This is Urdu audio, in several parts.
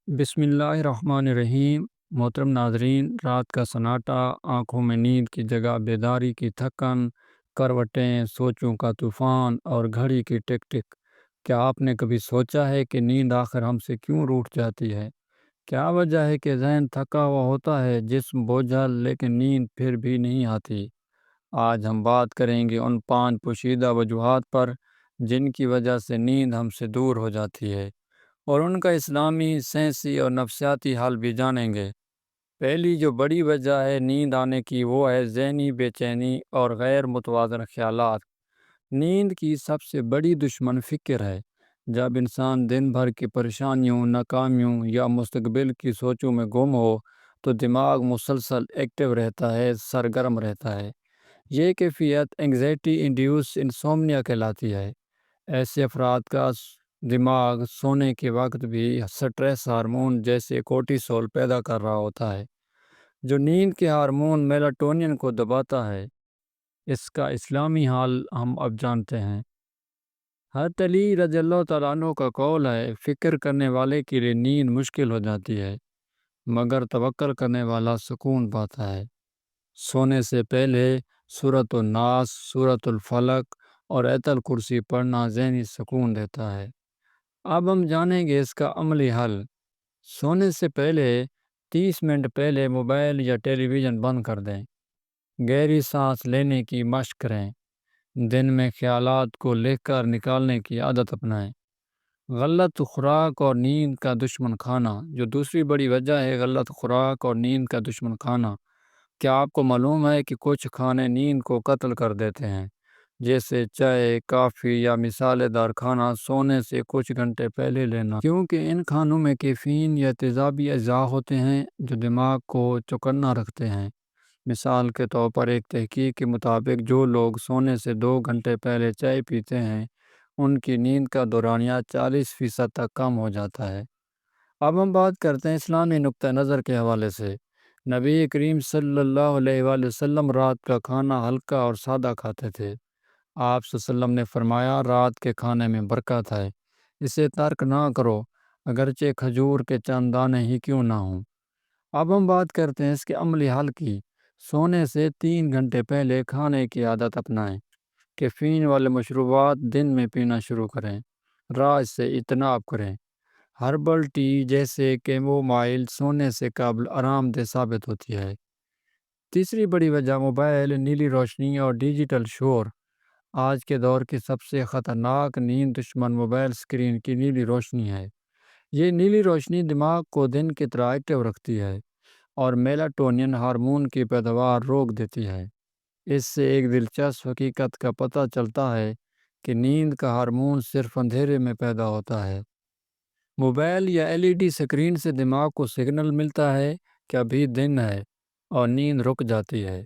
بسم اللہ الرحمن الرحیم۔ محترم ناظرین، رات کا سناٹا، آنکھوں میں نیند کی جگہ بیداری کی تھکن، کروٹیں، سوچوں کا طوفان اور گھڑی کی ٹک ٹک۔ کیا آپ نے کبھی سوچا ہے کہ نیند آخر ہم سے کیوں روٹھ جاتی ہے؟ کیا وجہ ہے کہ ذہن تھکا ہوا ہوتا ہے، جسم بوجھل، لیکن نیند پھر بھی نہیں آتی؟ آج ہم بات کریں گے ان 5 پوشیدہ وجوہات پر جن کی وجہ سے نیند ہم سے دور ہو جاتی ہے، اور ان کا اسلامی، سائنسی اور نفسیاتی حل بھی جانیں گے۔ پہلی جو بڑی وجہ ہے نیند آنے کی، وہ ہے ذہنی بے چینی اور غیر متوازن خیالات۔ نیند کی سب سے بڑی دشمن فکر ہے۔ جب انسان دن بھر کی پریشانیوں، ناکامیوں یا مستقبل کی سوچوں میں گم ہو تو دماغ مسلسل ایکٹیو رہتا ہے، سرگرم رہتا ہے۔ یہ کیفیت انگزائٹی انڈیوس انسومنیا کہلاتی ہے۔ ایسے افراد کا دماغ سونے کے وقت بھی سٹریس ہارمون جیسے کورٹیسول پیدا کر رہا ہوتا ہے، جو نیند کے ہارمون میلاٹونین کو دباتا ہے۔ اس کا اسلامی حال ہم اب جانتے ہیں۔ حضرت علی رضی اللہ تعالیٰ عنہ کا قول ہے، فکر کرنے والے کے لیے نیند مشکل ہو جاتی ہے، مگر توکل کرنے والا سکون پاتا ہے۔ سونے سے پہلے سورۃ الناس، سورۃ الفلق اور آیت الکرسی پڑھنا ذہنی سکون دیتا ہے۔ اب ہم جانیں گے اس کا عملی حل۔ سونے سے پہلے 30 منٹ پہلے موبائل یا ٹیلی ویژن بند کر دیں۔ گہری سانس لینے کی مشق کریں۔ دن میں خیالات کو لکھ کر نکالنے کی عادت اپنائیں۔ غلط خوراک اور نیند کا دشمن کھانا، جو دوسری بڑی وجہ ہے غلط خوراک اور نیند کا دشمن کھانا۔ کیا آپ کو معلوم ہے کہ کچھ کھانے نیند کو قتل کر دیتے ہیں، جیسے چائے، کافی یا مسالے دار کھانا سونے سے کچھ گھنٹے پہلے لینا، کیونکہ ان کھانوں میں کیفین یا تیزابی اجزاء ہوتے ہیں جو دماغ کو چوکنا رکھتے ہیں۔ مثال کے طور پر ایک تحقیق کے مطابق جو لوگ سونے سے 2 گھنٹے پہلے چائے پیتے ہیں ان کی نیند کا دورانیہ 40% تک کم ہو جاتا ہے۔ اب ہم بات کرتے ہیں اسلامی نقطہ نظر کے حوالے سے۔ نبی کریم صلی اللہ علیہ وآلہ وسلم رات کا کھانا ہلکا اور سادہ کھاتے تھے۔ آپ صلی اللہ علیہ وسلم نے فرمایا، رات کے کھانے میں برکت ہے، اسے ترک نہ کرو، اگرچہ کھجور کے چند دانے ہی کیوں نہ ہوں۔ اب ہم بات کرتے ہیں اس کے عملی حل کی۔ سونے سے 3 گھنٹے پہلے کھانے کی عادت اپنائیں۔ کیفین والے مشروبات دن میں پینا شروع کریں، رات سے اجتناب کریں۔ ہربل ٹی جیسے کیمومائل سونے سے قبل آرام دہ ثابت ہوتی ہے۔ تیسری بڑی وجہ موبائل، نیلی روشنی اور ڈیجیٹل شور۔ آج کے دور کی سب سے خطرناک نیند دشمن موبائل اسکرین کی نیلی روشنی ہے۔ یہ نیلی روشنی دماغ کو دن کی طرح ایکٹیو رکھتی ہے اور میلاٹونین ہارمون کی پیداوار روک دیتی ہے۔ اس سے ایک دلچسپ حقیقت کا پتہ چلتا ہے کہ نیند کا ہارمون صرف اندھیرے میں پیدا ہوتا ہے۔ موبائل یا LED سکرین سے دماغ کو سگنل ملتا ہے کہ ابھی دن ہے اور نیند رک جاتی ہے۔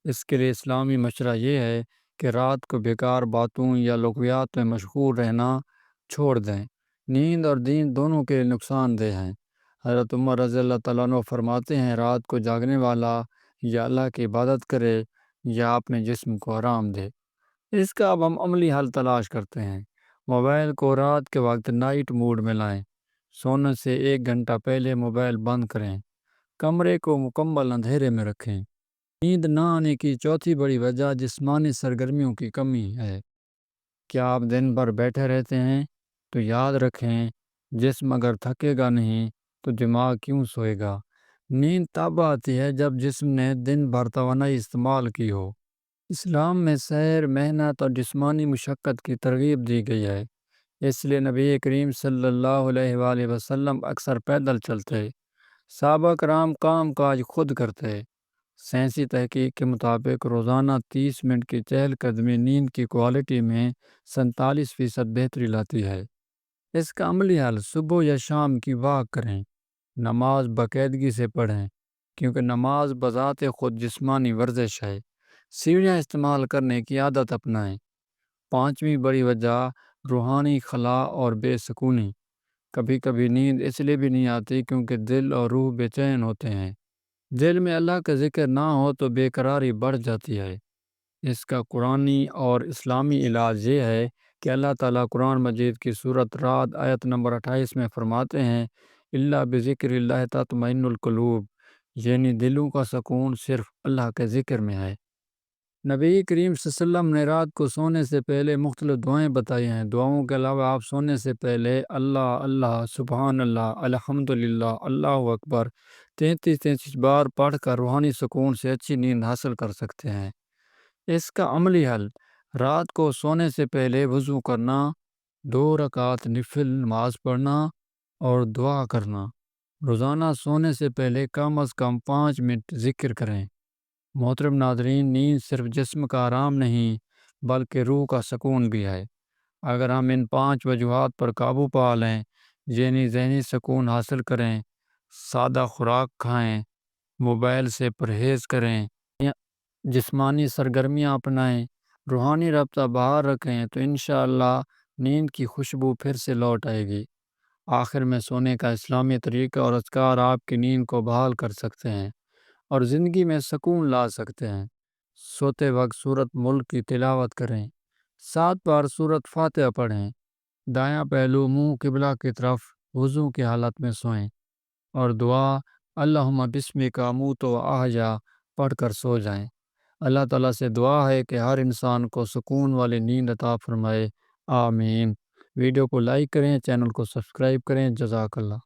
اس کے لیے اسلامی مشورہ یہ ہے کہ رات کو بیکار باتوں یا لغویات میں مشغول رہنا چھوڑ دیں۔ نیند اور دین دونوں کے نقصان دہ ہیں۔ حضرت عمر رضی اللہ تعالیٰ عنہ فرماتے ہیں، رات کو جاگنے والا یا اللہ کی عبادت کرے یا اپنے جسم کو آرام دے۔ اس کا اب ہم عملی حل تلاش کرتے ہیں۔ موبائل کو رات کے وقت نائٹ موڈ میں لائیں۔ سونے سے 1 گھنٹہ پہلے موبائل بند کریں۔ کمرے کو مکمل اندھیرے میں رکھیں۔ نیند نہ آنے کی چوتھی بڑی وجہ جسمانی سرگرمیوں کی کمی ہے۔ کیا آپ دن بھر بیٹھے رہتے ہیں؟ تو یاد رکھیں، جسم اگر تھکے گا نہیں تو دماغ کیوں سوئے گا؟ نیند تب آتی ہے جب جسم نے دن بھر توانائی استعمال کی ہو۔ اسلام میں سیر، محنت اور جسمانی مشقت کی ترغیب دی گئی ہے۔ اس لیے نبی کریم صلی اللہ علیہ وآلہ وسلم اکثر پیدل چلتے، صحابہ کرام کام کاج خود کرتے۔ سائنسی تحقیق کے مطابق روزانہ 30 منٹ کی چہل قدمی نیند کی کوالٹی میں 47% بہتری لاتی ہے۔ اس کا عملی حل، صبح یا شام کی واک کریں۔ نماز باقاعدگی سے پڑھیں، کیونکہ نماز بذات خود جسمانی ورزش ہے۔ سیڑھیاں استعمال کرنے کی عادت اپنائیں۔ پانچویں بڑی وجہ روحانی خلا اور بے سکونی۔ کبھی کبھی نیند اس لیے بھی نہیں آتی کیونکہ دل اور روح بے چین ہوتے ہیں۔ دل میں اللہ کا ذکر نہ ہو تو بے قراری بڑھ جاتی ہے۔ اس کا قرآنی اور اسلامی علاج یہ ہے کہ اللہ تعالیٰ قرآن مجید کی سورۃ رعد آیت نمبر 28 میں فرماتے ہیں، اللہ بذکر اللہ تطمئن القلوب، یعنی دلوں کا سکون صرف اللہ کے ذکر میں ہے۔ نبی کریم صلی اللہ علیہ وسلم نے رات کو سونے سے پہلے مختلف دعائیں بتائی ہیں۔ دعاؤں کے علاوہ آپ سونے سے پہلے اللہ اللہ، سبحان اللہ، الحمدللہ، اللہ اکبر 33 بار پڑھ کر روحانی سکون سے اچھی نیند حاصل کر سکتے ہیں۔ اس کا عملی حل: رات کو سونے سے پہلے وضو کرنا، 2 رکعت نفل نماز پڑھنا اور دعا کرنا۔ روزانہ سونے سے پہلے کم از کم 5 منٹ ذکر کریں۔ محترم ناظرین، نیند صرف جسم کا آرام نہیں بلکہ روح کا سکون بھی ہے۔ اگر ہم ان 5 وجوہات پر قابو پا لیں، یعنی ذہنی سکون حاصل کریں، سادہ خوراک کھائیں، موبائل سے پرہیز کریں، جسمانی سرگرمیاں اپنائیں، روحانی رابطہ بحال رکھیں، تو انشاءاللہ نیند کی خوشبو پھر سے لوٹ آئے گی۔ آخر میں سونے کا اسلامی طریقہ اور اذکار آپ کی نیند کو بحال کر سکتے ہیں اور زندگی میں سکون لا سکتے ہیں۔ سوتے وقت سورۃ ملک کی تلاوت کریں، 7 بار سورۃ فاتحہ پڑھیں، دایاں پہلو منہ قبلہ کی طرف وضو کی حالت میں سوئیں اور دعا اللہم بسمک اموت و احیا پڑھ کر سو جائیں۔ اللہ تعالیٰ سے دعا ہے کہ ہر انسان کو سکون والی نیند عطا فرمائے، آمین۔ ویڈیو کو لائک کریں، چینل کو سبسکرائب کریں۔ جزاک اللہ۔